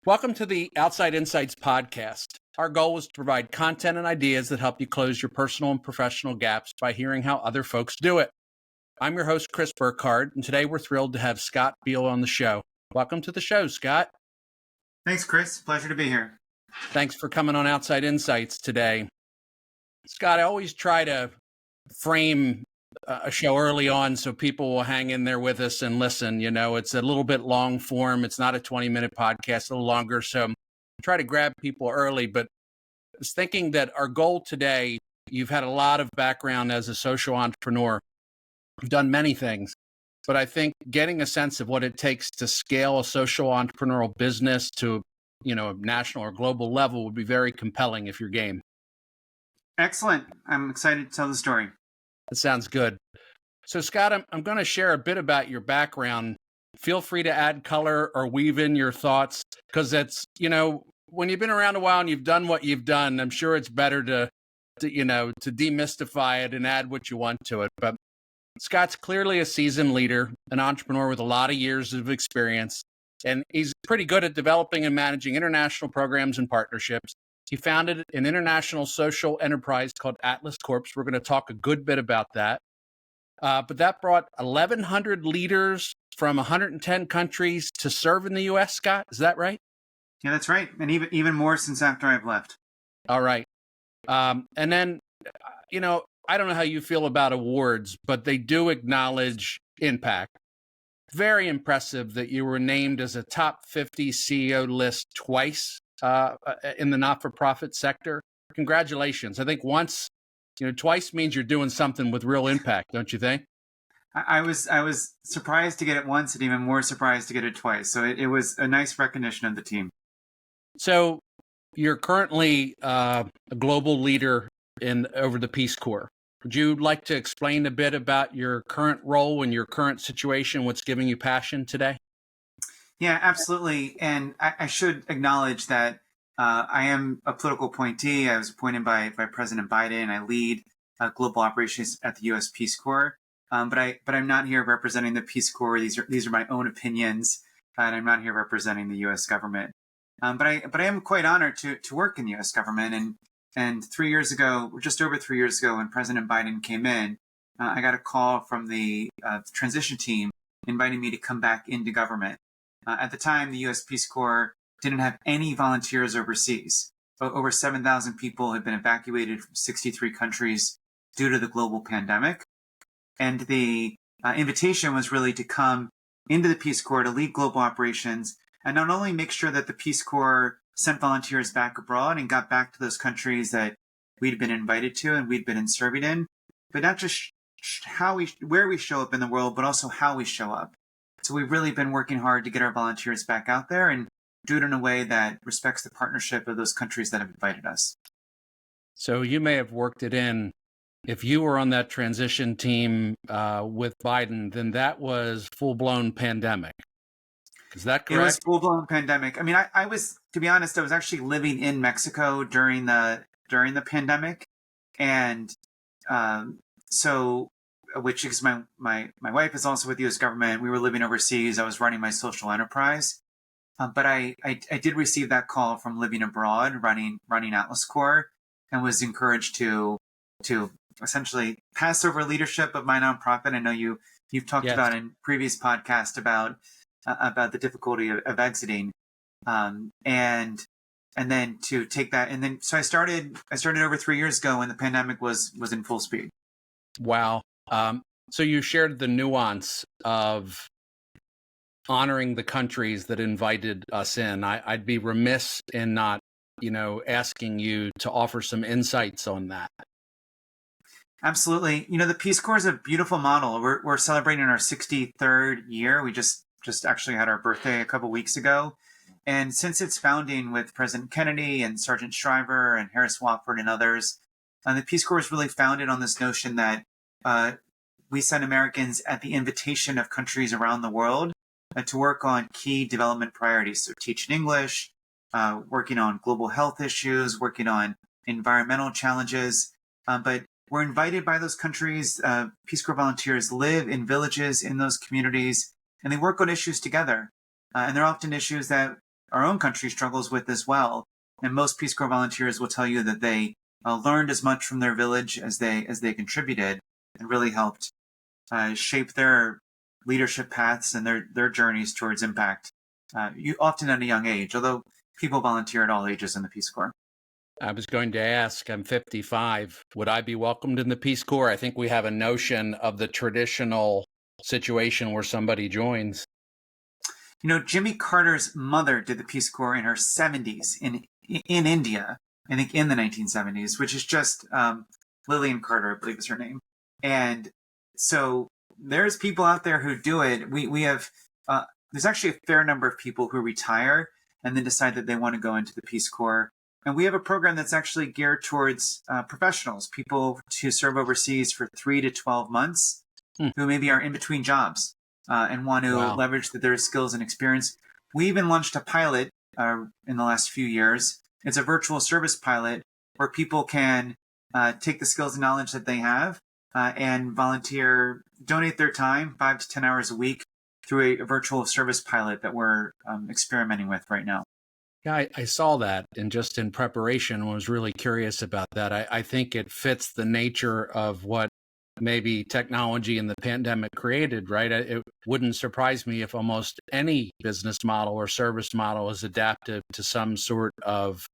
Welcome to the Outside Insights podcast. Our goal is to provide content and ideas that help you close your personal and professional gaps by hearing how other folks do it. I'm your host, Chris Burkhardt, and today we're thrilled to have Scott Beale on the show. Welcome to the show, Scott. Thanks, Chris. Pleasure to be here. Thanks for coming on Outside Insights today. Scott, I always try to frame a show early on so people will hang in there with us and listen. You know, it's a little bit long form. It's not a 20-minute podcast, a little longer. So try to grab people early. But I was thinking that our goal today, you've had a lot of background as a social entrepreneur. You've done many things. But I think getting a sense of what it takes to scale a social entrepreneurial business to, a national or global level would be very compelling if you're game. Excellent. I'm excited to tell the story. That sounds good. So, Scott, I'm going to share a bit about your background. Feel free to add color or weave in your thoughts, because it's, when you've been around a while and you've done what you've done, I'm sure it's better to demystify it and add what you want to it. But Scott's clearly a seasoned leader, an entrepreneur with a lot of years of experience, and he's pretty good at developing and managing international programs and partnerships. He founded an international social enterprise called Atlas Corps. We're going to talk a good bit about that. But that brought 1,100 leaders from 110 countries to serve in the U.S., Scott. Is that right? Yeah, that's right. And even more since after I've left. All right. And then, I don't know how you feel about awards, but they do acknowledge impact. Very impressive that you were named as a top 50 CEO list twice in the not-for-profit sector. Congratulations. I think once, twice means you're doing something with real impact, don't you think? I was surprised to get it once and even more surprised to get it twice. So it was a nice recognition of the team. So you're currently a global leader over the Peace Corps. Would you like to explain a bit about your current role and your current situation, what's giving you passion today? Yeah, absolutely. And I should acknowledge that I am a political appointee. I was appointed by President Biden. I lead global operations at the U.S. Peace Corps. But I'm not here representing the Peace Corps. These are my own opinions, and I'm not here representing the U.S. government. But I am quite honored to work in the U.S. government. And 3 years ago, just over 3 years ago, when President Biden came in, I got a call from the transition team inviting me to come back into government. At the time, the U.S. Peace Corps didn't have any volunteers overseas. Over 7,000 people had been evacuated from 63 countries due to the global pandemic. And the invitation was really to come into the Peace Corps to lead global operations and not only make sure that the Peace Corps sent volunteers back abroad and got back to those countries that we'd been invited to and we'd been serving in, but not just where we show up in the world, but also how we show up. So we've really been working hard to get our volunteers back out there and do it in a way that respects the partnership of those countries that have invited us. So you may have worked it in. If you were on that transition team with Biden, then that was full-blown pandemic. Is that correct? It was full-blown pandemic. I mean, I was, to be honest, I was actually living in Mexico during the pandemic. And so, which is my wife is also with the U.S. government. We were living overseas. I was running my social enterprise. But I did receive that call from living abroad, running Atlas Corps, and was encouraged to essentially pass over leadership of my nonprofit. I know you've talked about in previous podcasts about the difficulty of exiting, and then to take that, and then so I started over 3 years ago when the pandemic was in full speed. Wow. So you shared the nuance of honoring the countries that invited us in. I'd be remiss in not, asking you to offer some insights on that. Absolutely. The Peace Corps is a beautiful model. We're celebrating our 63rd year. We just actually had our birthday a couple weeks ago. And since its founding with President Kennedy and Sergeant Shriver and Harris Wofford and others, the Peace Corps was really founded on this notion that we send Americans at the invitation of countries around the world to work on key development priorities. So teaching English, working on global health issues, working on environmental challenges. But we're invited by those countries. Peace Corps volunteers live in villages in those communities, and they work on issues together. And they're often issues that our own country struggles with as well. And most Peace Corps volunteers will tell you that they learned as much from their village as they contributed, and really helped shape their leadership paths and their journeys towards impact. You often at a young age, although people volunteer at all ages in the Peace Corps. I was going to ask, I'm 55. Would I be welcomed in the Peace Corps? I think we have a notion of the traditional situation where somebody joins. You know, Jimmy Carter's mother did the Peace Corps in her 70s in India, I think in the 1970s, which is just Lillian Carter, I believe is her name. And so there's people out there who do it. We have, there's actually a fair number of people who retire and then decide that they want to go into the Peace Corps. And we have a program that's actually geared towards professionals, people to serve overseas for 3 to 12 months, who maybe are in between jobs and want to leverage their skills and experience. We even launched a pilot in the last few years. It's a virtual service pilot where people can take the skills and knowledge that they have and volunteer, donate their time 5 to 10 hours a week through a virtual service pilot that we're experimenting with right now. Yeah, I saw that, and just in preparation was really curious about that. I think it fits the nature of what maybe technology and the pandemic created, right? It wouldn't surprise me if almost any business model or service model is adapted to some sort of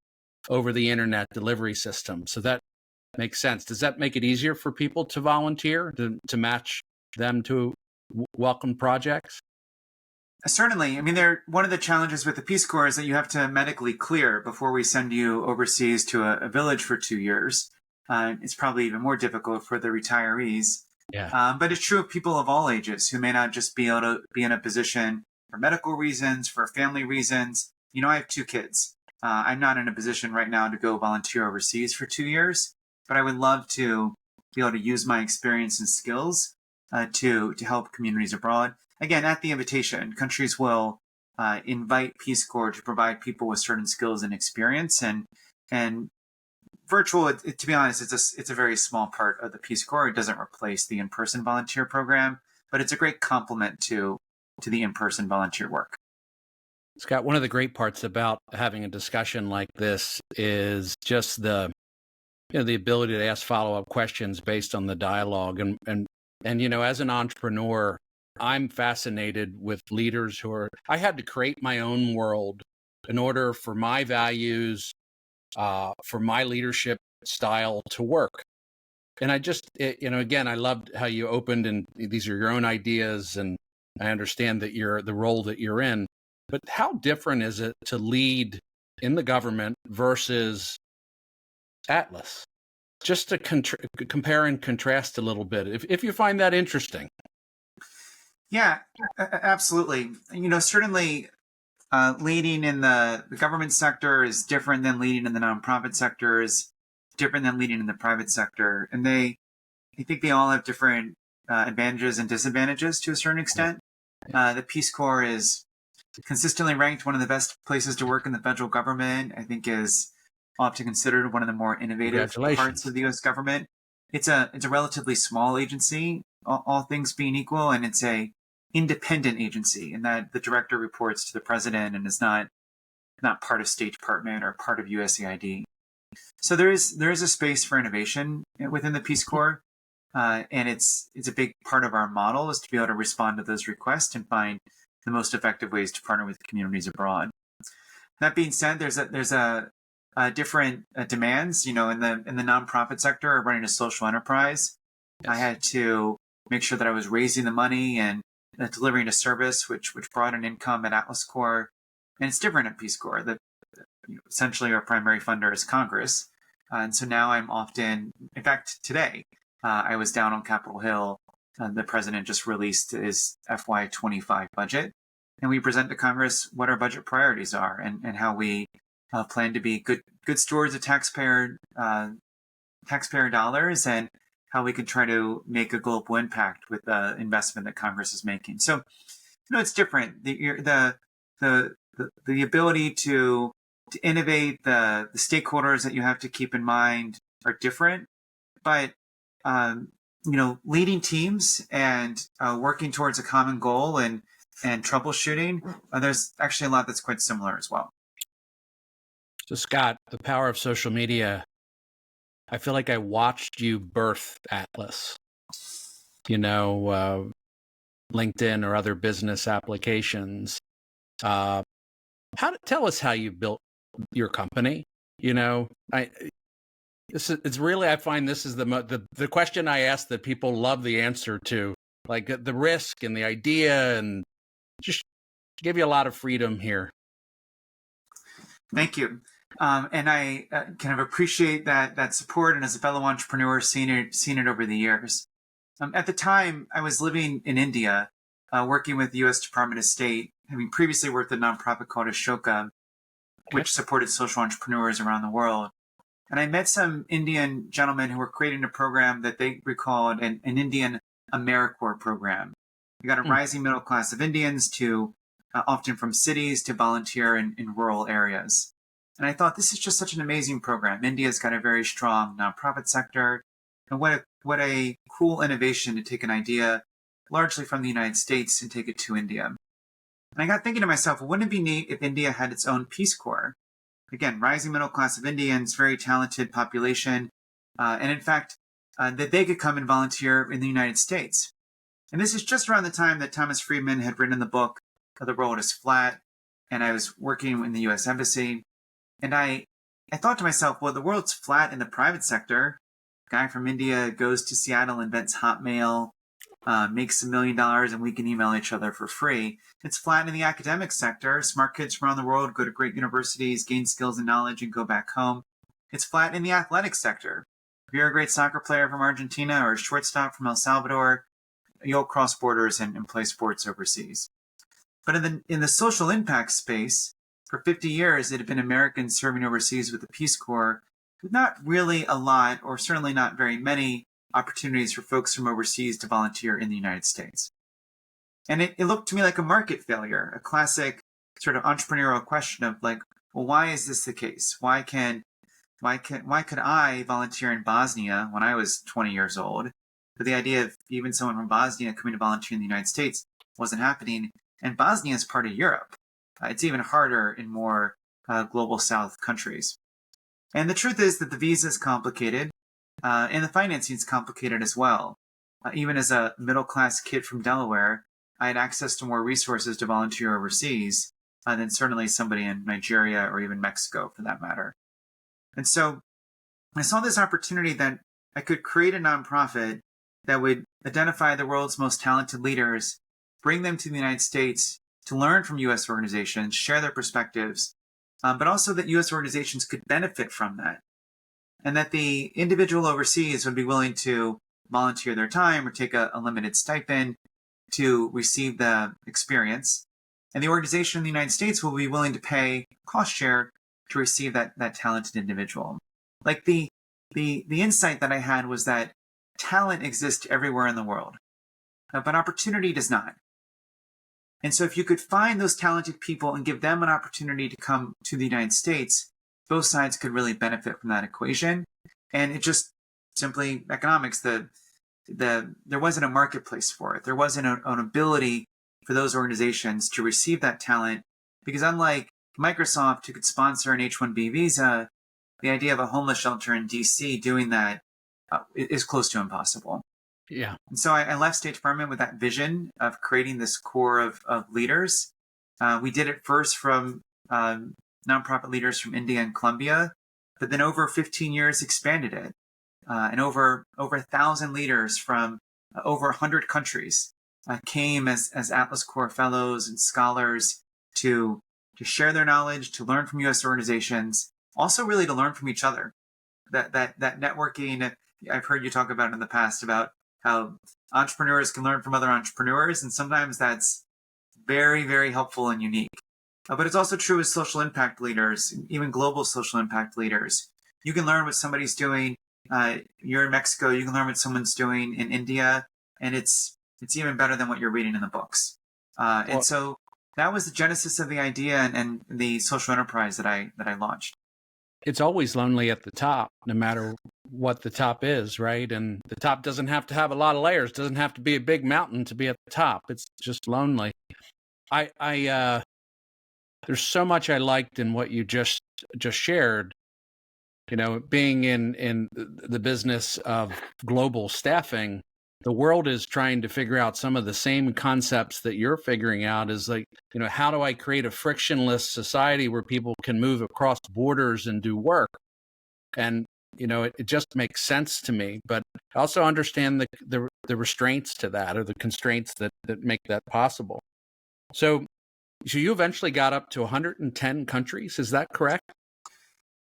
over-the-internet delivery system. So that makes sense. Does that make it easier for people to volunteer, to match them to welcome projects? Certainly. I mean, one of the challenges with the Peace Corps is that you have to medically clear before we send you overseas to a village for 2 years. It's probably even more difficult for the retirees. Yeah. But it's true of people of all ages who may not just be able to be in a position for medical reasons, for family reasons. You know, I have 2 kids. I'm not in a position right now to go volunteer overseas for 2 years, but I would love to be able to use my experience and skills to help communities abroad. Again, at the invitation, countries will invite Peace Corps to provide people with certain skills and experience, and virtual. To be honest, it's a very small part of the Peace Corps. It doesn't replace the in-person volunteer program, but it's a great complement to the in-person volunteer work. Scott, one of the great parts about having a discussion like this is just the ability to ask follow-up questions based on the dialogue, and you know, as an entrepreneur, I'm fascinated with leaders I had to create my own world in order for my values, for my leadership style to work. And I just, again, I loved how you opened, and these are your own ideas, and I understand that the role that you're in, but how different is it to lead in the government versus Atlas? Just to compare and contrast a little bit, if you find that interesting. Yeah, absolutely. You know, certainly leading in the government sector is different than leading in the nonprofit sector, is different than leading in the private sector. And I think they all have different advantages and disadvantages to a certain extent. The Peace Corps is consistently ranked one of the best places to work in the federal government. I think is often considered one of the more innovative parts of the U.S. government. It's a relatively small agency, all things being equal, and it's a independent agency in that the director reports to the president and is not part of State Department or part of USAID. So there is a space for innovation within the Peace Corps, and it's a big part of our model is to be able to respond to those requests and find the most effective ways to partner with communities abroad. That being said, there's a different demands. You know, in the nonprofit sector, running a social enterprise, yes. I had to make sure that I was raising the money and delivering a service which brought an income at Atlas Corps, and it's different at Peace Corps. Essentially, our primary funder is Congress, and so now I'm often, in fact, today I was down on Capitol Hill. The president just released his FY25 budget, and we present to Congress what our budget priorities are and how we plan to be good stewards of taxpayer dollars, and how we can try to make a global impact with the investment that Congress is making. So, you know, it's different. The ability to innovate, the stakeholders that you have to keep in mind are different. But you know, leading teams and working towards a common goal and and troubleshooting, there's actually a lot that's quite similar as well. So, Scott, the power of social media, I feel like I watched you birth Atlas, LinkedIn or other business applications. Tell us how you built your company. I find this is the question I ask that people love the answer to, like the risk and the idea, and just give you a lot of freedom here. Thank you. And I kind of appreciate that support, and as a fellow entrepreneur, seen it over the years. At the time, I was living in India, working with the U.S. Department of State, having previously worked at a nonprofit called Ashoka, which supported social entrepreneurs around the world. And I met some Indian gentlemen who were creating a program that they recalled an Indian AmeriCorps program. We got a rising middle class of Indians to often from cities to volunteer in rural areas. And I thought, this is just such an amazing program. India's got a very strong nonprofit sector. And what a cool innovation to take an idea largely from the United States and take it to India. And I got thinking to myself, well, wouldn't it be neat if India had its own Peace Corps? Again, rising middle class of Indians, very talented population. And in fact, that they could come and volunteer in the United States. And this is just around the time that Thomas Friedman had written the book, The World is Flat, and I was working in the U.S. Embassy. And I thought to myself, well, the world's flat in the private sector. A guy from India goes to Seattle, invents Hotmail, makes $1 million, and we can email each other for free. It's flat in the academic sector. Smart kids from around the world go to great universities, gain skills and knowledge, and go back home. It's flat in the athletic sector. If you're a great soccer player from Argentina or a shortstop from El Salvador, you'll cross borders and play sports overseas. But in the social impact space, for 50 years, it had been Americans serving overseas with the Peace Corps, with not really a lot, or certainly not very many, opportunities for folks from overseas to volunteer in the United States. And it looked to me like a market failure, a classic sort of entrepreneurial question of like, well, why is this the case? Why could I volunteer in Bosnia when I was 20 years old? But the idea of even someone from Bosnia coming to volunteer in the United States wasn't happening. And Bosnia is part of Europe. It's even harder in more global South countries. And the truth is that the visa is complicated, and the financing is complicated as well. Even as a middle-class kid from Delaware, I had access to more resources to volunteer overseas than certainly somebody in Nigeria or even Mexico, for that matter. And so I saw this opportunity that I could create a nonprofit that would identify the world's most talented leaders, bring them to the United States to learn from U.S. organizations, share their perspectives, but also that U.S. organizations could benefit from that. And that the individual overseas would be willing to volunteer their time or take a limited stipend to receive the experience. And the organization in the United States will be willing to pay cost share to receive that talented individual. Like the insight that I had was that talent exists everywhere in the world, but opportunity does not. And so if you could find those talented people and give them an opportunity to come to the United States, both sides could really benefit from that equation. And it just simply economics, there wasn't a marketplace for it. There wasn't an ability for those organizations to receive that talent, because unlike Microsoft, who could sponsor an H-1B visa, the idea of a homeless shelter in DC doing that is close to impossible. Yeah. And so I left State Department with that vision of creating this core of leaders. We did it first from nonprofit leaders from India and Colombia, but then over 15 years expanded it. And over 1,000 leaders from over 100 countries came as Atlas Core fellows and scholars to share their knowledge, to learn from U.S. organizations, also really to learn from each other. That networking, I've heard you talk about in the past about how entrepreneurs can learn from other entrepreneurs, and sometimes that's very, very helpful and unique. But it's also true with social impact leaders, even global social impact leaders. You can learn what somebody's doing. You're in Mexico, you can learn what someone's doing in India, and it's even better than what you're reading in the books. And so that was the genesis of the idea and the social enterprise that I launched. It's always lonely at the top, no matter what the top is, right? And the top doesn't have to have a lot of layers, doesn't have to be a big mountain to be at the top. It's just lonely. I there's so much I liked in what you just shared. You know, being in the business of global staffing, the world is trying to figure out some of the same concepts that you're figuring out. Is like, you know, how do I create a frictionless society where people can move across borders and do work? And you know, it just makes sense to me. But I also understand the restraints to that, or the constraints that make that possible. So you eventually got up to 110 countries. Is that correct?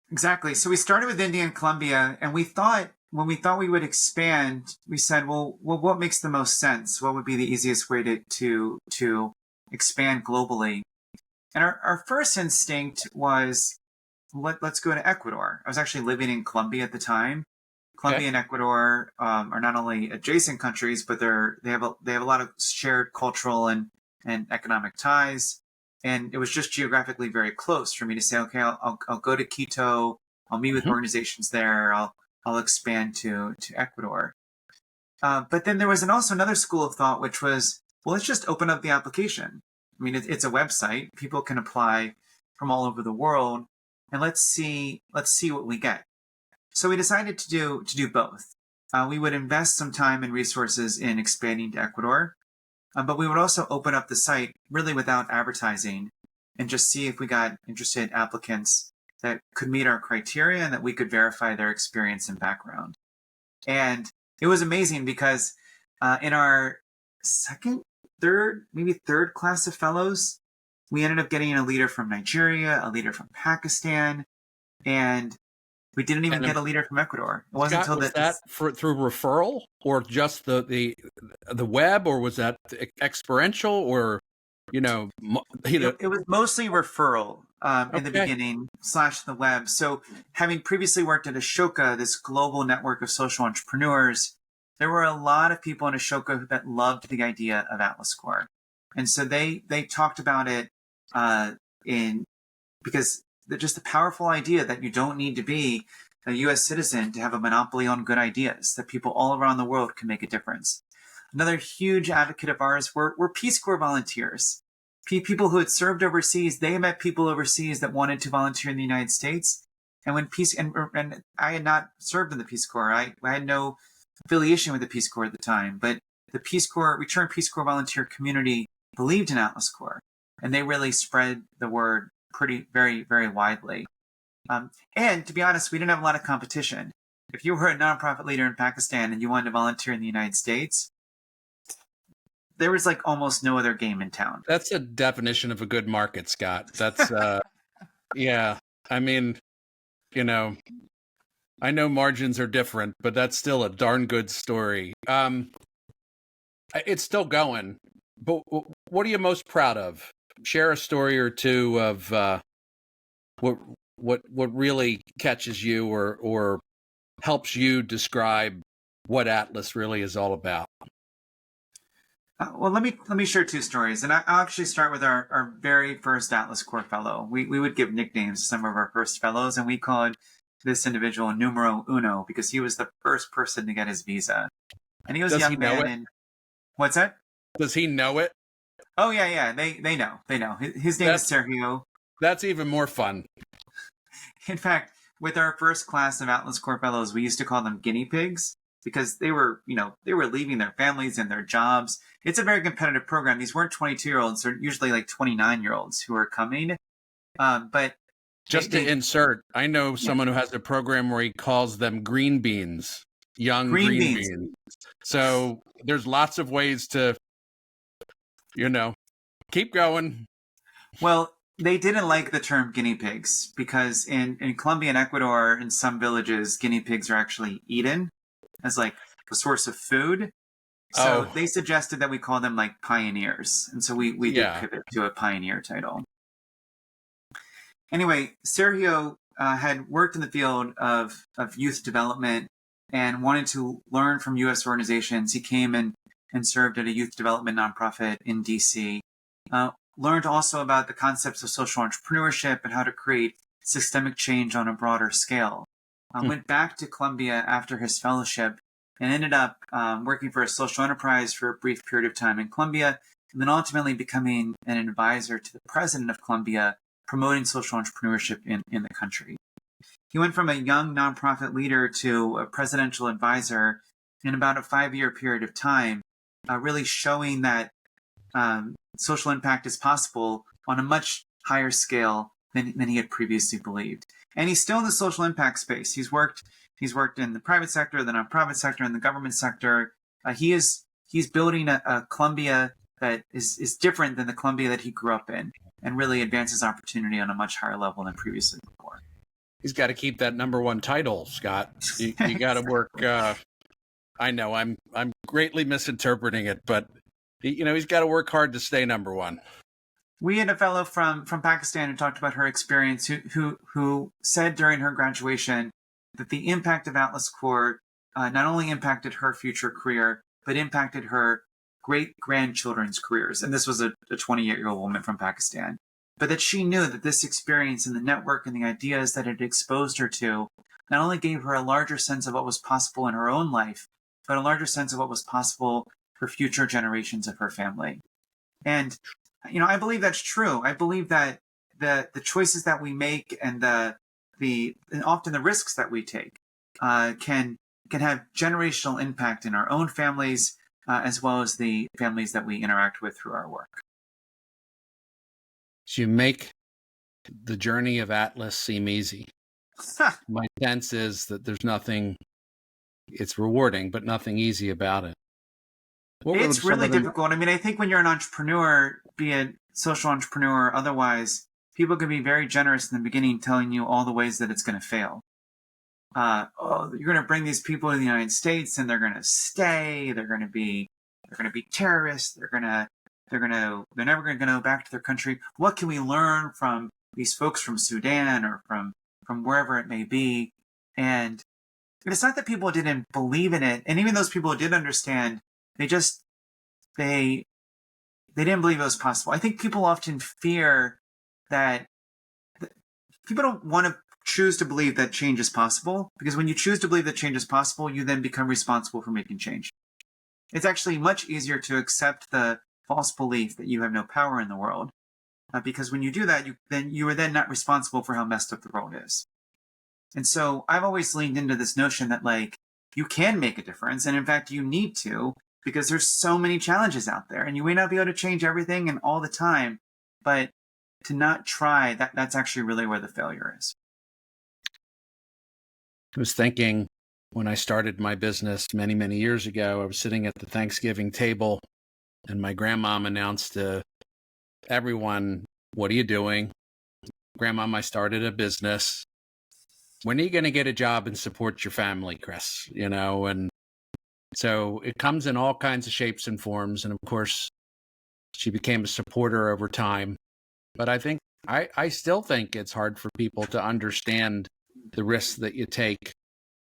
Exactly. So we started with India and Colombia, and when we thought we would expand, we said, well, what makes the most sense? What would be the easiest way to expand globally? And our first instinct was, let's go to Ecuador. I was actually living in Colombia at the time. Colombia and Ecuador are not only adjacent countries, but they have a lot of shared cultural and economic ties. And it was just geographically very close for me to say, okay, I'll go to Quito. I'll meet with organizations there. I'll expand to Ecuador. But then there was also another school of thought, which was, well, let's just open up the application. I mean, it's a website. People can apply from all over the world, and let's see what we get. So we decided to do both. We would invest some time and resources in expanding to Ecuador, but we would also open up the site really without advertising and just see if we got interested applicants that could meet our criteria and that we could verify their experience and background. And it was amazing because in our third class of fellows, we ended up getting a leader from Nigeria, a leader from Pakistan, and we didn't even get a leader from Ecuador. It wasn't until through referral, or just the web, or was that experiential, or you know? It was mostly referral in the beginning / the web. So having previously worked at Ashoka, this global network of social entrepreneurs, there were a lot of people in Ashoka that loved the idea of Atlas Core, and so they talked about it because just the powerful idea that you don't need to be a U.S. citizen to have a monopoly on good ideas, that people all around the world can make a difference. Another huge advocate of ours were Peace Corps volunteers. People who had served overseas, they met people overseas that wanted to volunteer in the United States. And when and I had not served in the Peace Corps. I had no affiliation with the Peace Corps at the time, but the returned Peace Corps volunteer community believed in Atlas Core, and they really spread the word very, very widely. And to be honest, we didn't have a lot of competition. If you were a nonprofit leader in Pakistan and you wanted to volunteer in the United States, there was like almost no other game in town. That's a definition of a good market, Scott. That's yeah. I mean, you know, I know margins are different, but that's still a darn good story. It's still going. But what are you most proud of? Share a story or two of what really catches you or helps you describe what Atlas really is all about. Well, let me share two stories, and I'll actually start with our very first Atlas Core fellow. We would give nicknames to some of our first fellows, and we called this individual Numero Uno because he was the first person to get his visa, and he was a young man. And what's that? Does he know it? Oh yeah. They know. His name is Sergio. That's even more fun. In fact, with our first class of Atlas Core fellows, we used to call them guinea pigs because they were leaving their families and their jobs. It's a very competitive program. These weren't 22-year-olds; they're usually like 29-year-olds who are coming. But just to insert, I know someone who has a program where he calls them green beans, young green beans. So there's lots of ways to, keep going. Well, they didn't like the term guinea pigs because in Colombia and Ecuador, in some villages, guinea pigs are actually eaten as like a source of food. So they suggested that we call them like pioneers. And so we did pivot to a pioneer title. Anyway, Sergio had worked in the field of youth development and wanted to learn from U.S. organizations. He came and served at a youth development nonprofit in D.C. Learned also about the concepts of social entrepreneurship and how to create systemic change on a broader scale. Went back to Colombia after his fellowship and ended up working for a social enterprise for a brief period of time in Colombia, and then ultimately becoming an advisor to the president of Columbia, promoting social entrepreneurship in the country. He went from a young nonprofit leader to a presidential advisor in about a 5-year period of time, really showing that social impact is possible on a much higher scale than he had previously believed. And he's still in the social impact space. He's worked in the private sector, the nonprofit sector, and the government sector. He's building a Columbia that is different than the Columbia that he grew up in, and really advances opportunity on a much higher level than previously before. He's got to keep that #1 title, Scott. You got to work. I know I'm greatly misinterpreting it, but he's got to work hard to stay #1. We had a fellow from Pakistan who talked about her experience, who said during her graduation that the impact of Atlas Corps not only impacted her future career, but impacted her great-grandchildren's careers. And this was a 28-year-old woman from Pakistan. But that she knew that this experience and the network and the ideas that it exposed her to not only gave her a larger sense of what was possible in her own life, but a larger sense of what was possible for future generations of her family. And I believe that's true. I believe that the choices that we make and and often the risks that we take can have generational impact in our own families, as well as the families that we interact with through our work. So you make the journey of Atlas seem easy. My sense is that there's nothing. It's rewarding, but nothing easy about it. It's really difficult. I mean, I think when you're an entrepreneur, be it social entrepreneur or otherwise, people can be very generous in the beginning, telling you all the ways that it's going to fail. You're going to bring these people to the United States, and they're going to stay. They're going to be terrorists. They're never going to go back to their country. What can we learn from these folks from Sudan or from wherever it may be? And it's not that people didn't believe in it, and even those people who did understand, they didn't believe it was possible. I think people often fear that people don't want to choose to believe that change is possible, because when you choose to believe that change is possible, you then become responsible for making change. It's actually much easier to accept the false belief that you have no power in the world, because when you do that, you are then not responsible for how messed up the world is. And so I've always leaned into this notion that you can make a difference, and in fact you need to, because there's so many challenges out there, and you may not be able to change everything and all the time, but to not try, that's actually really where the failure is. I was thinking when I started my business many, many years ago, I was sitting at the Thanksgiving table, and my grandmom announced to everyone, "What are you doing?" "Grandmom, I started a business." "When are you going to get a job and support your family, Chris?" And so it comes in all kinds of shapes and forms. And of course, she became a supporter over time. But I still think it's hard for people to understand the risks that you take,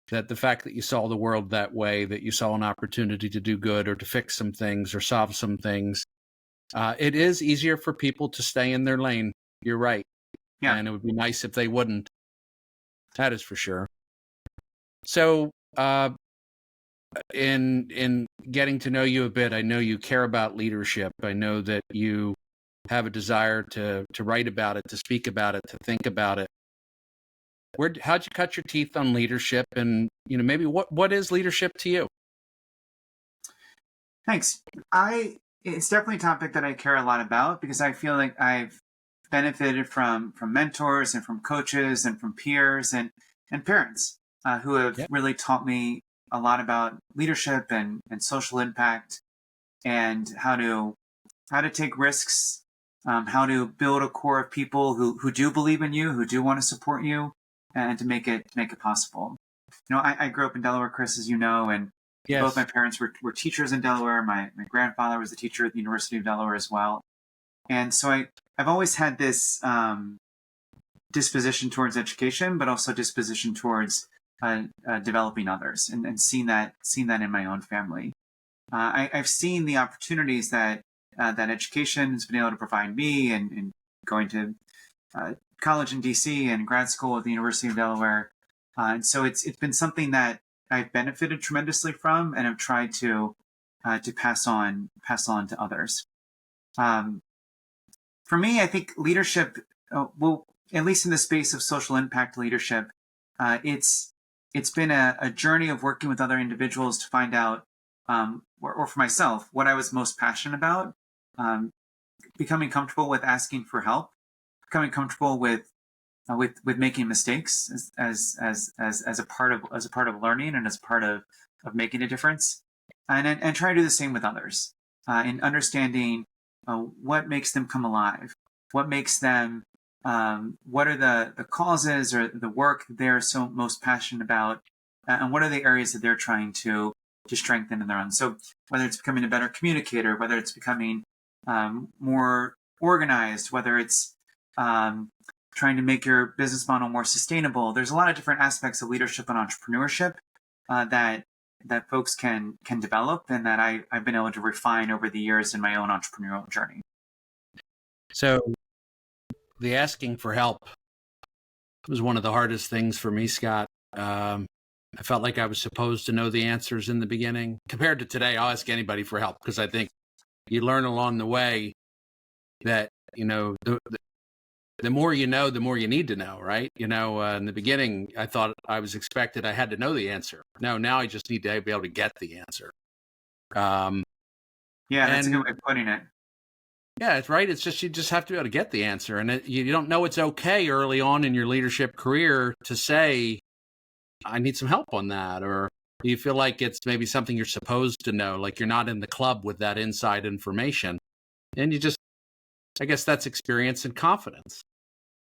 that the fact that you saw the world that way, that you saw an opportunity to do good or to fix some things or solve some things. It is easier for people to stay in their lane. You're right. Yeah. And it would be nice if they wouldn't. That is for sure. So in getting to know you a bit, I know you care about leadership. I know that you have a desire to write about it, to speak about it, to think about it. How'd you cut your teeth on leadership? And maybe what is leadership to you? Thanks. It's definitely a topic that I care a lot about, because I feel like I've benefited from mentors and from coaches and from peers and parents who have really taught me a lot about leadership and social impact, and how to take risks, how to build a core of people who do believe in you, who do want to support you, and to make it possible. I grew up in Delaware, Chris, as you know, and both my parents were teachers in Delaware. My grandfather was a teacher at the University of Delaware as well. And so I've always had this disposition towards education, but also disposition towards developing others, and seen that in my own family. I've seen the opportunities that education has been able to provide me, and going to college in DC and grad school at the University of Delaware. And so it's been something that I've benefited tremendously from, and have tried to pass on to others. Um, for me, I think leadership, well, at least in the space of social impact leadership, it's been a journey of working with other individuals to find out, or for myself, what I was most passionate about. Um, Becoming comfortable with asking for help, becoming comfortable with making mistakes as a part of learning and as part of making a difference, and try to do the same with others, in understanding what makes them come alive, what makes them, what are the causes or the work that they're so most passionate about, and what are the areas that they're trying to strengthen in their own. So whether it's becoming a better communicator, whether it's becoming more organized, whether it's trying to make your business model more sustainable. There's a lot of different aspects of leadership and entrepreneurship that folks can develop, and that I've been able to refine over the years in my own entrepreneurial journey. So the asking for help was one of the hardest things for me, Scott. I felt like I was supposed to know the answers in the beginning. Compared to today, I'll ask anybody for help because I think you learn along the way that, the more you know, the more you need to know, right? In the beginning, I thought I was expected, I had to know the answer. No, now I just need to be able to get the answer. Yeah, that's a good way of putting it. Yeah, it's right. It's just, you just have to be able to get the answer. And you don't know it's okay early on in your leadership career to say, I need some help on that. Or do you feel like it's maybe something you're supposed to know, like you're not in the club with that inside information? And I guess that's experience and confidence.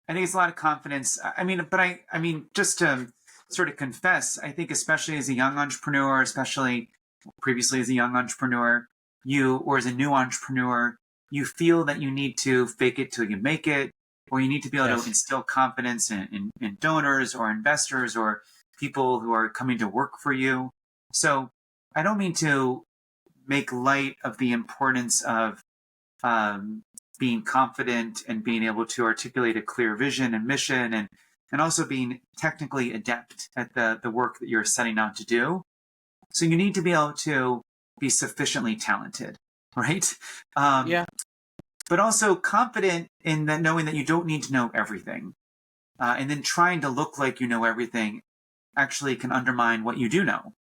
I think it's a lot of confidence. Just to sort of confess, I think especially as a young entrepreneur, especially previously as a young entrepreneur, or as a new entrepreneur, you feel that you need to fake it till you make it, or you need to be able to instill confidence in donors or investors or people who are coming to work for you. So I don't mean to make light of the importance of being confident and being able to articulate a clear vision and mission, and also being technically adept at the work that you're setting out to do. So you need to be able to be sufficiently talented, right? But also confident in that, knowing that you don't need to know everything. And then trying to look like you know everything actually can undermine what you do know,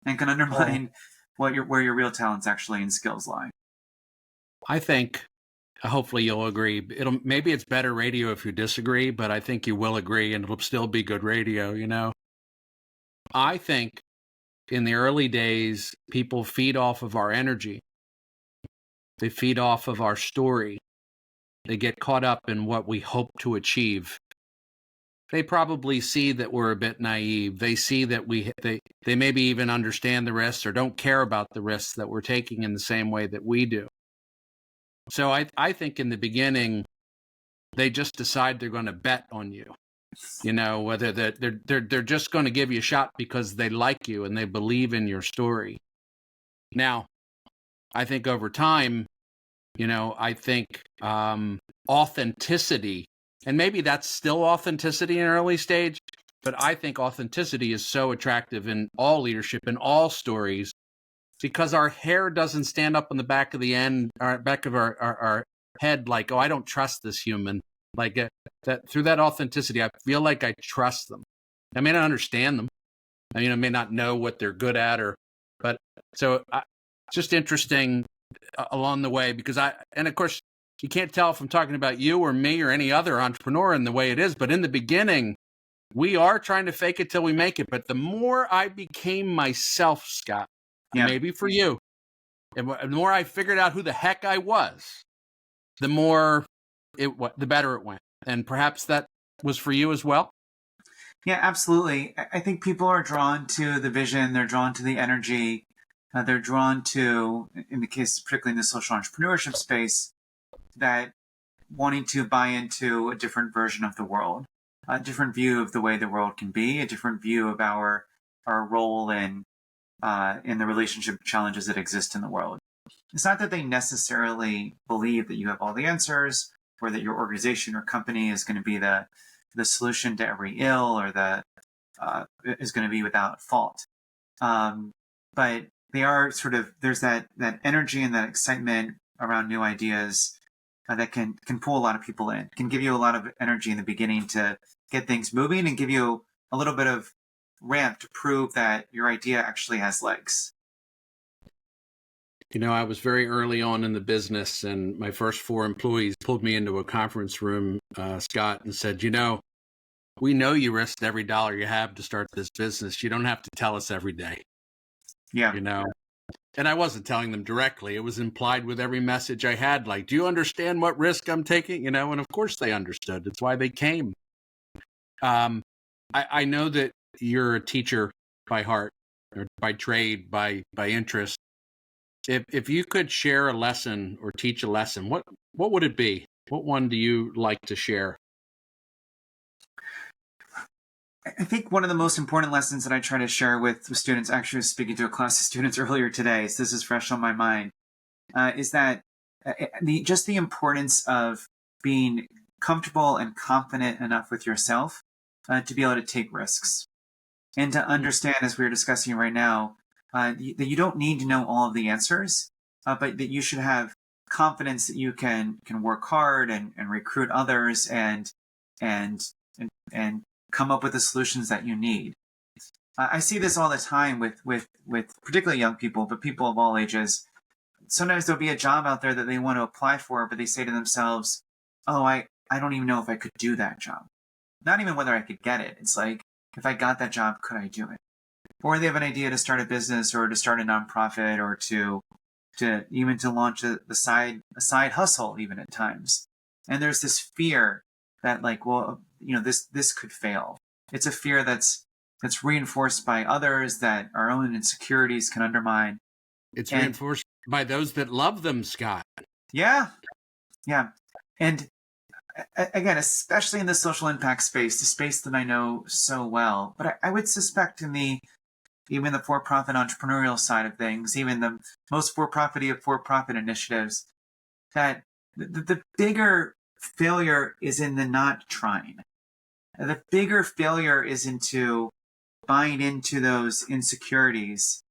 and can undermine where your real talents actually and skills lie. I think, hopefully you'll agree. Maybe it's better radio if you disagree, but I think you will agree, and it'll still be good radio. I think in the early days, people feed off of our energy. They feed off of our story. They get caught up in what we hope to achieve. They probably see that we're a bit naive. They see that they maybe even understand the risks or don't care about the risks that we're taking in the same way that we do. So I think in the beginning, they just decide they're going to bet on you. Whether they're just going to give you a shot because they like you and they believe in your story. Now, I think over time, I think authenticity, and maybe that's still authenticity in an early stage, but I think authenticity is so attractive in all leadership, in all stories, because our hair doesn't stand up on the back of our head like, oh, I don't trust this human. Like that through that authenticity, I feel like I trust them. I may not understand them. I may not know what they're good at, but so just interesting along the way, because and of course, you can't tell if I'm talking about you or me or any other entrepreneur in the way it is, but in the beginning, we are trying to fake it till we make it. But the more I became myself, Scott, maybe for you, and the more I figured out who the heck I was, the better it went. And perhaps that was for you as well? Yeah, absolutely. I think people are drawn to the vision. They're drawn to the energy. They're drawn to, in the case, particularly in the social entrepreneurship space, that wanting to buy into a different version of the world, a different view of the way the world can be, a different view of our role in the relationship challenges that exist in the world. It's not that they necessarily believe that you have all the answers, or that your organization or company is going to be the solution to every ill, or is going to be without fault. But they are there's that energy and that excitement around new ideas that can pull a lot of people in, can give you a lot of energy in the beginning to get things moving and give you a little bit of ramp to prove that your idea actually has legs. I was very early on in the business, and my first 4 employees pulled me into a conference room, Scott, and said, we know you risked every dollar you have to start this business. You don't have to tell us every day. Yeah. And I wasn't telling them directly. It was implied with every message I had, like, do you understand what risk I'm taking? And of course they understood. That's why they came. I know that you're a teacher by heart, or by trade, by interest. If you could share a lesson or teach a lesson, what would it be? What one do you like to share? I think one of the most important lessons that I try to share with students, actually was speaking to a class of students earlier today, so this is fresh on my mind, is that just the importance of being comfortable and confident enough with yourself to be able to take risks. And to understand, as we are discussing right now, that you don't need to know all of the answers, but that you should have confidence that you can work hard and recruit others and come up with the solutions that you need. I see this all the time with particularly young people, but people of all ages. Sometimes there'll be a job out there that they want to apply for, but they say to themselves, oh, I don't even know if I could do that job. Not even whether I could get it. It's like, if I got that job, could I do it? Or they have an idea to start a business or to start a nonprofit or to launch a side hustle even at times. And there's this fear that, like, well, this could fail. It's a fear that's reinforced by others that our own insecurities can undermine. It's reinforced by those that love them, Scott. Yeah. And again, especially in the social impact space, the space that I know so well, but I would suspect even the for-profit entrepreneurial side of things, even the most for-profit of for-profit initiatives, that the bigger failure is in the not trying. The bigger failure is into buying into those insecurities,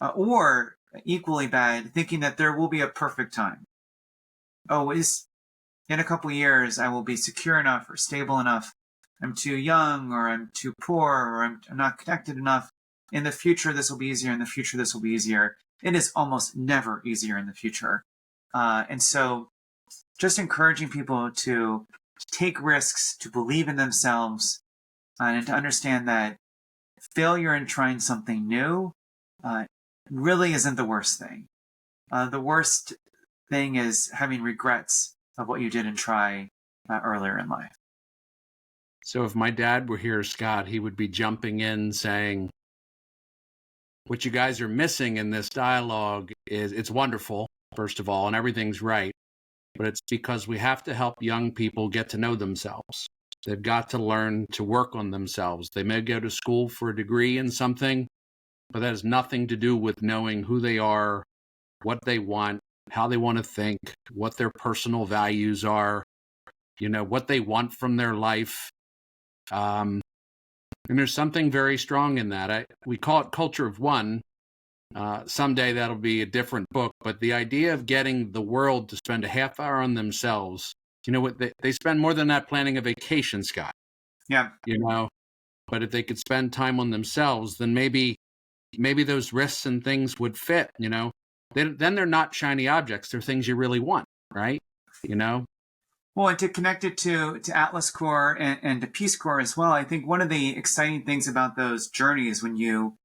or equally bad, thinking that there will be a perfect time. Oh, in a couple of years, I will be secure enough or stable enough. I'm too young, or I'm too poor, or I'm not connected enough. In the future, this will be easier. In the future, this will be easier. It is almost never easier in the future. And so just encouraging people to take risks, to believe in themselves, and to understand that failure in trying something new really isn't the worst thing. The worst thing is having regrets of what you didn't try earlier in life. So if my dad were here, Scott, he would be jumping in saying, what you guys are missing in this dialogue is, it's wonderful, first of all, and everything's right, but it's because we have to help young people get to know themselves. They've got to learn to work on themselves. They may go to school for a degree in something, but that has nothing to do with knowing who they are, what they want, how they want to think, what their personal values are, what they want from their life. And there's something very strong in that. We call it culture of one. Someday that'll be a different book, but the idea of getting the world to spend a half hour on themselves, what they spend more than that planning a vacation, Scott. Yeah. But if they could spend time on themselves, then maybe those risks and things would fit, then they're not shiny objects. They're things you really want, right? Well, and to connect it to Atlas Corps and to Peace Corps as well, I think one of the exciting things about those journeys when you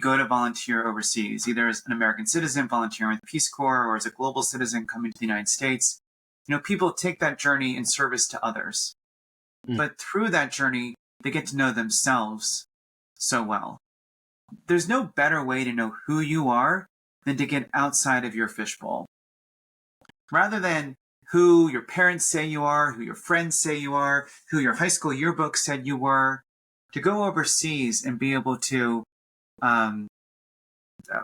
go to volunteer overseas, either as an American citizen volunteering with Peace Corps or as a global citizen coming to the United States, people take that journey in service to others. But through that journey, they get to know themselves so well. There's no better way to know who you are than to get outside of your fishbowl. Rather than who your parents say you are, who your friends say you are, who your high school yearbook said you were, to go overseas and be able to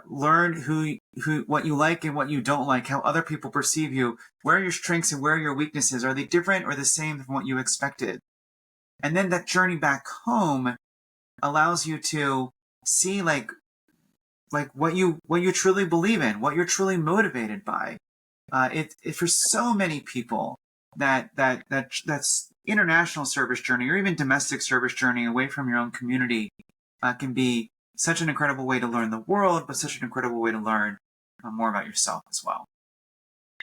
learn what you like and what you don't like, how other people perceive you, where are your strengths and where are your weaknesses, are they different or the same from what you expected? And then that journey back home allows you to see like what you truly believe in, what you're truly motivated by. for so many people that's international service journey or even domestic service journey away from your own community can be such an incredible way to learn the world, but such an incredible way to learn more about yourself as well.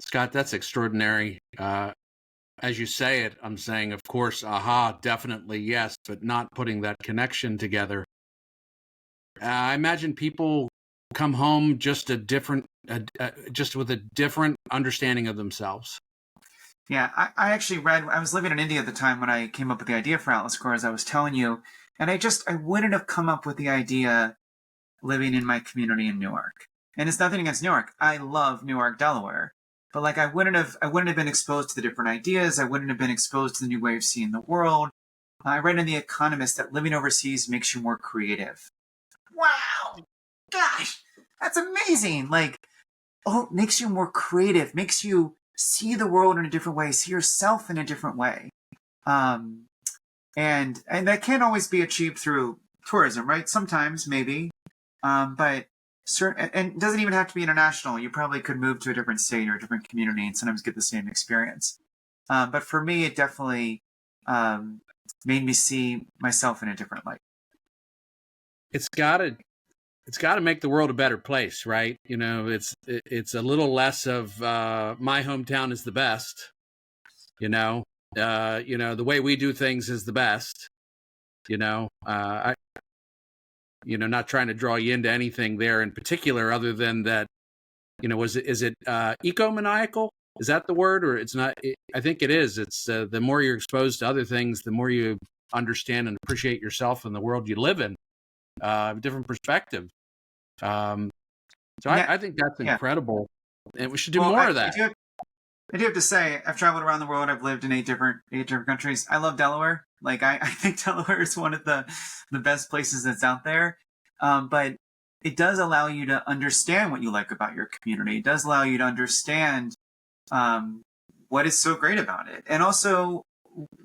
Scott, that's extraordinary. As you say it, I'm saying, of course, aha, definitely yes, but not putting that connection together. I imagine people come home just just with a different understanding of themselves. Yeah, I actually read, I was living in India at the time when I came up with the idea for Atlas Core, as I was telling you, and I wouldn't have come up with the idea living in my community in Newark. And it's nothing against Newark. I love Newark, Delaware. But like I wouldn't have been exposed to the different ideas. I wouldn't have been exposed to the new way of seeing the world. I read in The Economist that living overseas makes you more creative. Wow! Gosh, that's amazing. Like, oh, it makes you more creative, makes you see the world in a different way, see yourself in a different way. And that can't always be achieved through tourism, right? Sometimes, maybe. But and it doesn't even have to be international. You probably could move to a different state or a different community and sometimes get the same experience. But for me, it definitely made me see myself in a different light. It's got to make the world a better place, right? You know, it's a little less of my hometown is the best. The way we do things is the best. Not trying to draw you into anything there in particular, other than that, is it ecomaniacal? Is that the word, or it's not? I think it is. It's the more you're exposed to other things, the more you understand and appreciate yourself and the world you live in. A different perspective. I think that's incredible, and we should do more of that. I do have to say, I've traveled around the world. I've lived in eight different countries. I love Delaware. Like I think Delaware is one of the best places that's out there. But it does allow you to understand what you like about your community. It does allow you to understand what is so great about it, and also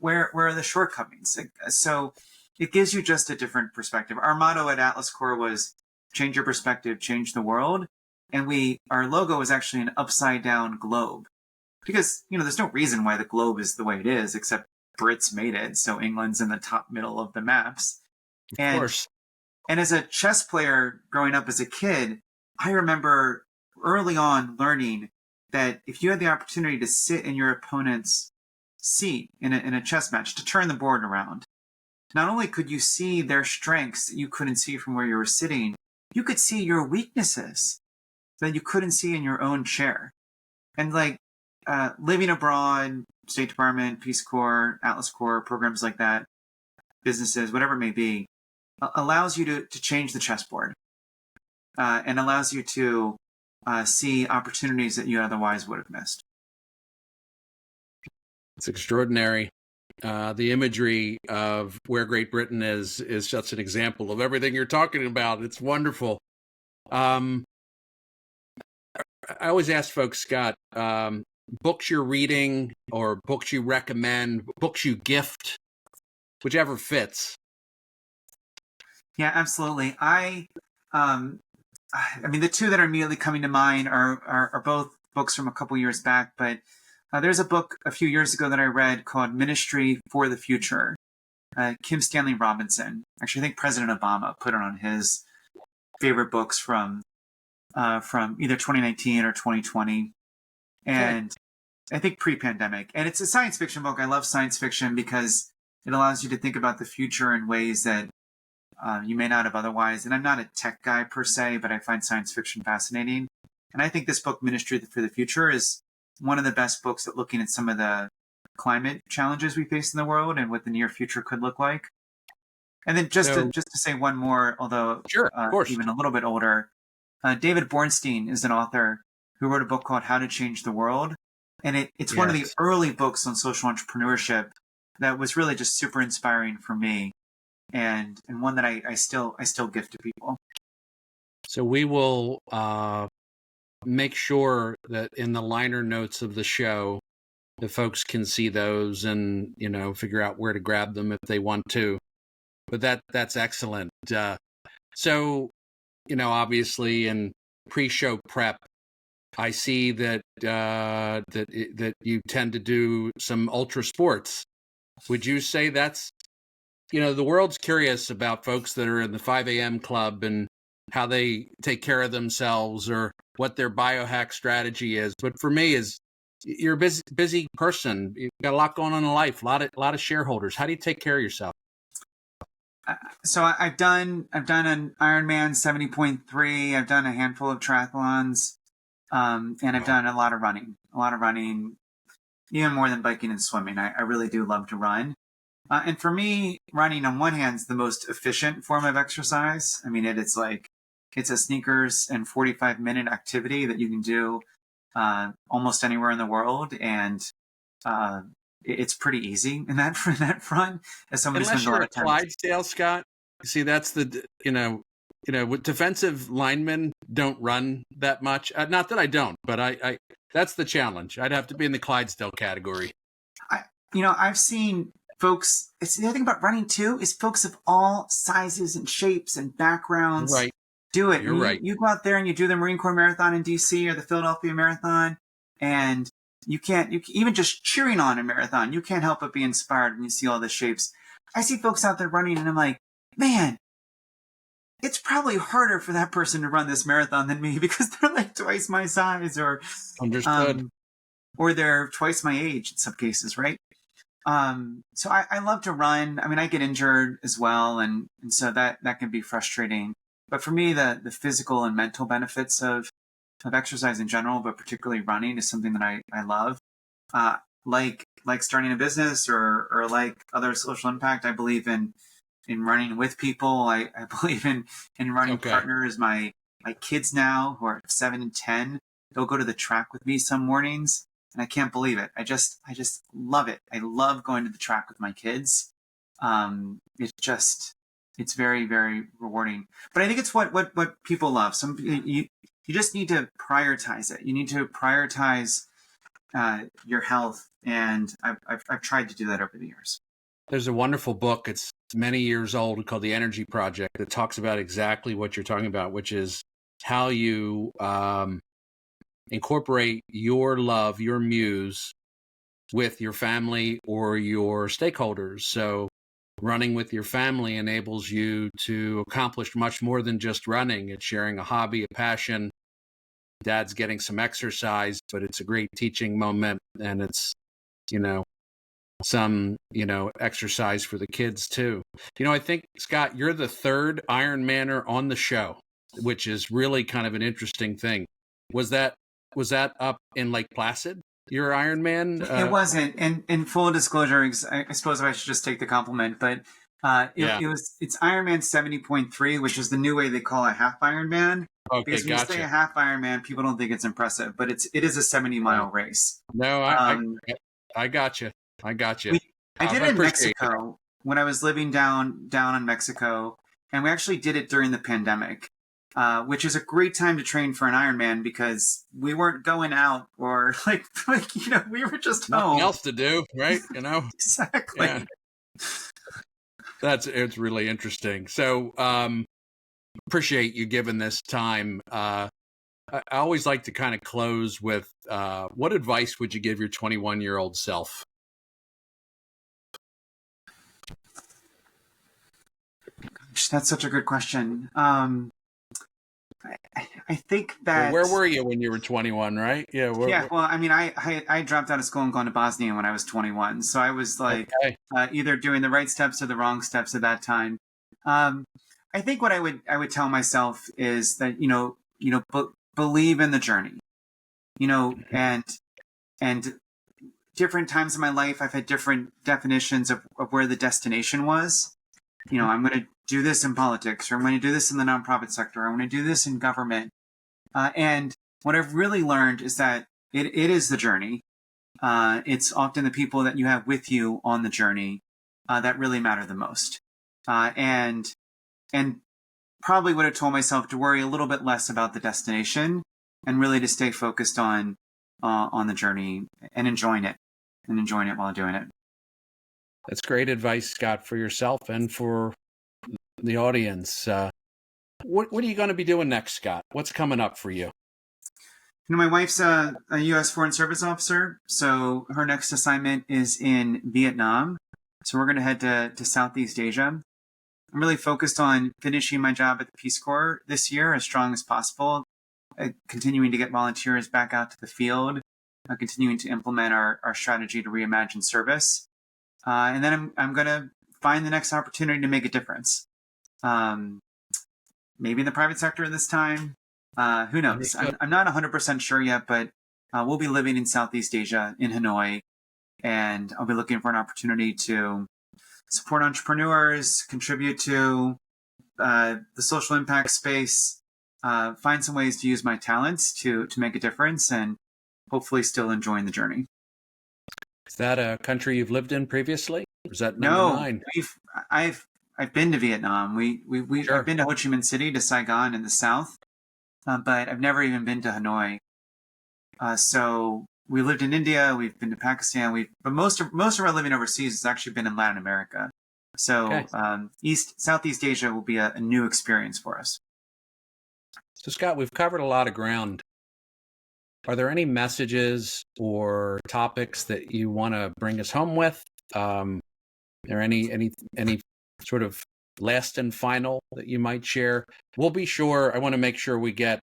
where are the shortcomings. So it gives you just a different perspective. Our motto at Atlas Core was "Change your perspective, change the world," and our logo is actually an upside down globe, because there's no reason why the globe is the way it is, except Brits made it, so England's in the top middle of the maps. Of course. And as a chess player growing up as a kid, I remember early on learning that if you had the opportunity to sit in your opponent's seat in a chess match, to turn the board around, not only could you see their strengths that you couldn't see from where you were sitting, you could see your weaknesses that you couldn't see in your own chair. And living abroad, State Department, Peace Corps, Atlas Corps, programs like that, businesses, whatever it may be, allows you to change the chessboard and allows you to see opportunities that you otherwise would have missed. It's extraordinary. The imagery of where Great Britain is such an example of everything you're talking about. It's wonderful. I always ask folks, Scott, books you're reading or books you recommend, books you gift, whichever fits. Yeah, absolutely. I mean, the two that are immediately coming to mind are both books from a couple years back, but there's a book a few years ago that I read called Ministry for the Future. Kim Stanley Robinson. Actually, I think President Obama put it on his favorite books from either 2019 or 2020. And I think pre-pandemic. And it's a science fiction book. I love science fiction because it allows you to think about the future in ways that you may not have otherwise. And I'm not a tech guy per se, but I find science fiction fascinating. And I think this book, Ministry for the Future, is one of the best books at looking at some of the climate challenges we face in the world and what the near future could look like. And then just to say one more, although sure, of course, even a little bit older, David Bornstein is an author who wrote a book called How to Change the World. And it's one of the early books on social entrepreneurship that was really just super inspiring for me, and one that I still gift to people. So we will make sure that in the liner notes of the show, the folks can see those and figure out where to grab them if they want to. But that's excellent. So obviously in pre-show prep, I see that that you tend to do some ultra sports. Would you say that's, the world's curious about folks that are in the 5 a.m. club and how they take care of themselves or what their biohack strategy is. But for me, is you're a busy person. You've got a lot going on in life, a lot of shareholders. How do you take care of yourself? So I've done an Ironman 70.3. I've done a handful of triathlons, and I've done a lot of running, even more than biking and swimming. I really do love to run. And for me, running on one hand is the most efficient form of exercise. I mean, it's a sneakers and 45-minute activity that you can do almost anywhere in the world, and it's pretty easy in that front. As somebody Unless spends a lot you're a of time. Clydesdale, Scott. See, that's the with defensive linemen don't run that much. Not that I don't, but I that's the challenge. I'd have to be in the Clydesdale category. I've seen folks. It's the other thing about running too is folks of all sizes and shapes and backgrounds. Right. Do it. You're right. You go out there and you do the Marine Corps Marathon in DC or the Philadelphia Marathon, and you even just cheering on a marathon, you can't help but be inspired when you see all the shapes. I see folks out there running and I'm like, man, it's probably harder for that person to run this marathon than me because they're like twice my size or understood. Or they're twice my age in some cases, right? So I love to run. I mean, I get injured as well, and so that can be frustrating. But for me, the physical and mental benefits of exercise in general, but particularly running, is something that I love. Like starting a business or like other social impact, I believe in running with people. I believe in running partners. My kids now, who are 7 and 10, they'll go to the track with me some mornings, and I can't believe it. I just love it. I love going to the track with my kids. It's very, very rewarding. But I think it's what people love. You just need to prioritize it. You need to prioritize your health, and I've tried to do that over the years. There's a wonderful book. It's many years old called The Energy Project that talks about exactly what you're talking about, which is how you incorporate your love, your muse with your family or your stakeholders. So running with your family enables you to accomplish much more than just running. It's sharing a hobby, a passion. Dad's getting some exercise, but it's a great teaching moment, and it's, some, exercise for the kids too. I think, Scott, you're the third Ironmaner on the show, which is really kind of an interesting thing. Was that up in Lake Placid, your Ironman? It wasn't. And in full disclosure, I suppose I should just take the compliment, but it's Ironman 70.3, which is the new way they call a half Ironman. Okay, because when you say a half Ironman, people don't think it's impressive, but it is a 70-mile race. No, I got you. I did it in Mexico when I was living down in Mexico, and we actually did it during the pandemic, which is a great time to train for an Ironman because we weren't going out or we were just home. Nothing else to do, right? Exactly. Yeah. It's really interesting. So appreciate you giving this time. I always like to kind of close with what advice would you give your 21-year-old self? Gosh, that's such a good question. I think that. Well, where were you when you were 21, right? Yeah. Well, I mean, I dropped out of school and gone to Bosnia when I was 21. So I was either doing the right steps or the wrong steps at that time. I think what I would tell myself is that, believe in the journey, and different times in my life, I've had different definitions of where the destination was. I'm going to do this in politics, or I'm going to do this in the nonprofit sector, or I'm going to do this in government. And what I've really learned is that it is the journey. It's often the people that you have with you on the journey that really matter the most. And probably would have told myself to worry a little bit less about the destination and really to stay focused on the journey and enjoying it while doing it. That's great advice, Scott, for yourself and for the audience. What are you going to be doing next, Scott? What's coming up for you? My wife's a U.S. Foreign Service officer, so her next assignment is in Vietnam. So we're going to head to Southeast Asia. I'm really focused on finishing my job at the Peace Corps this year as strong as possible, continuing to get volunteers back out to the field, continuing to implement our strategy to reimagine service. And then I'm going to find the next opportunity to make a difference. Maybe in the private sector this time. Who knows? I'm not 100% sure yet, but we'll be living in Southeast Asia, in Hanoi, and I'll be looking for an opportunity to support entrepreneurs, contribute to the social impact space, find some ways to use my talents to make a difference, and hopefully still enjoying the journey. Is that a country you've lived in previously? Or is that number nine? I've been to Vietnam. I've been to Ho Chi Minh City, to Saigon in the south, but I've never even been to Hanoi. So we lived in India. We've been to Pakistan. But most of our living overseas has actually been in Latin America. So Southeast Asia will be a new experience for us. So Scott, we've covered a lot of ground. Are there any messages or topics that you want to bring us home with? Are there any sort of last and final that you might share? We'll be sure. I want to make sure we get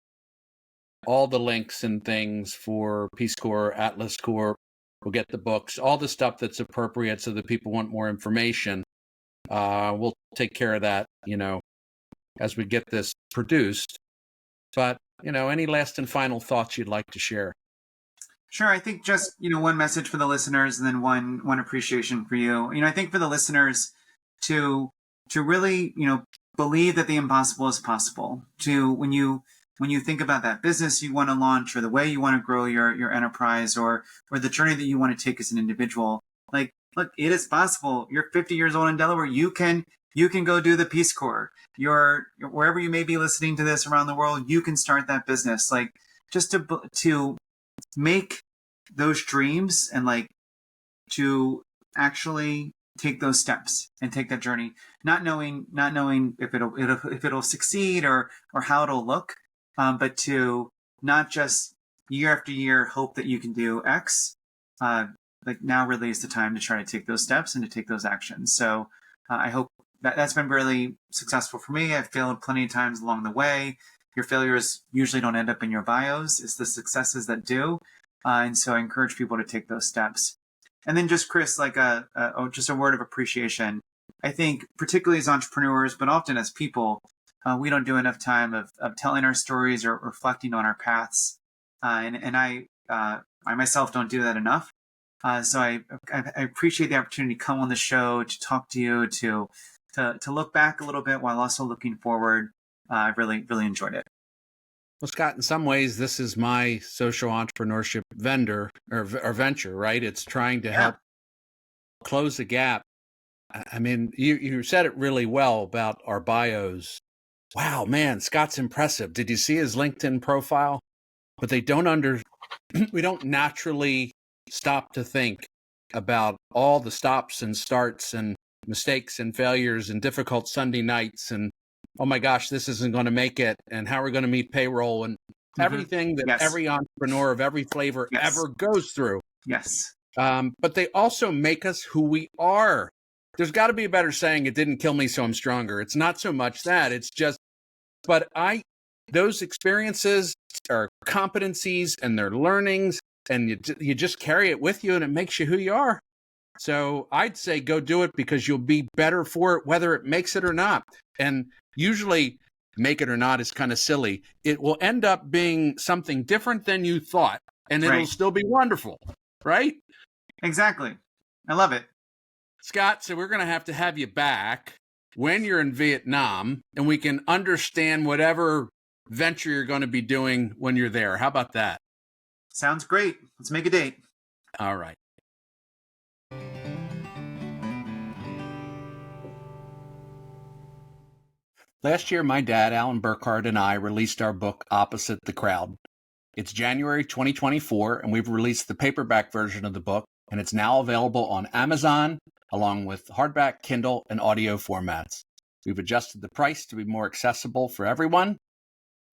all the links and things for Peace Corps, Atlas Corps. We'll get the books, all the stuff that's appropriate so that people want more information. We'll take care of that, as we get this produced. But, any last and final thoughts you'd like to share? Sure. I think just, one message for the listeners and then one appreciation for you. I think for the listeners to really, believe that the impossible is possible. When you think about that business you want to launch, or the way you want to grow your enterprise, or the journey that you want to take as an individual, like, look, it is possible. You're 50 years old in Delaware. You can go do the Peace Corps. You're wherever you may be listening to this around the world, you can start that business. Like, just to make those dreams, and like to actually take those steps and take that journey, not knowing if it'll succeed or how it'll look, but to not just year after year hope that you can do X. Like, now really is the time to try to take those steps and to take those actions. So I hope that's been really successful for me. I've failed plenty of times along the way. Your failures usually don't end up in your bios. It's the successes that do. And so I encourage people to take those steps. And then just, Chris, like just a word of appreciation. I think particularly as entrepreneurs, but often as people, we don't do enough time of telling our stories or reflecting on our paths. And I myself don't do that enough. So I appreciate the opportunity to come on the show, to talk to you, to look back a little bit while also looking forward. I've really, really enjoyed it. Well, Scott, in some ways, this is my social entrepreneurship venture, right? It's trying to help close the gap. I mean, you said it really well about our bios. Wow, man, Scott's impressive. Did you see his LinkedIn profile? But we don't naturally stop to think about all the stops and starts and mistakes and failures and difficult Sunday nights and, oh my gosh, this isn't going to make it, and how we're going to meet payroll, and everything that every entrepreneur of every flavor ever goes through. Yes. But they also make us who we are. There's got to be a better saying, it didn't kill me, so I'm stronger. It's not so much that. It's just, those experiences are competencies and they're learnings, and you just carry it with you, and it makes you who you are. So I'd say go do it, because you'll be better for it, whether it makes it or not. And usually make it or not is kind of silly. It will end up being something different than you thought, and it'll still be wonderful, right? Exactly. I love it. Scott, so we're going to have you back when you're in Vietnam, and we can understand whatever venture you're going to be doing when you're there. How about that? Sounds great. Let's make a date. All right. Last year, my dad, Alan Burkhardt, and I released our book, Opposite the Crowd. It's January 2024, and we've released the paperback version of the book, and it's now available on Amazon, along with hardback, Kindle, and audio formats. We've adjusted the price to be more accessible for everyone.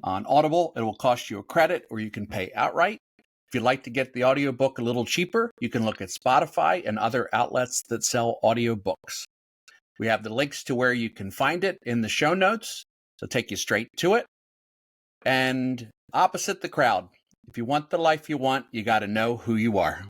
On Audible, it will cost you a credit or you can pay outright. If you'd like to get the audiobook a little cheaper, you can look at Spotify and other outlets that sell audiobooks. We have the links to where you can find it in the show notes, so take you straight to it. And opposite the crowd, if you want the life you want, you got to know who you are.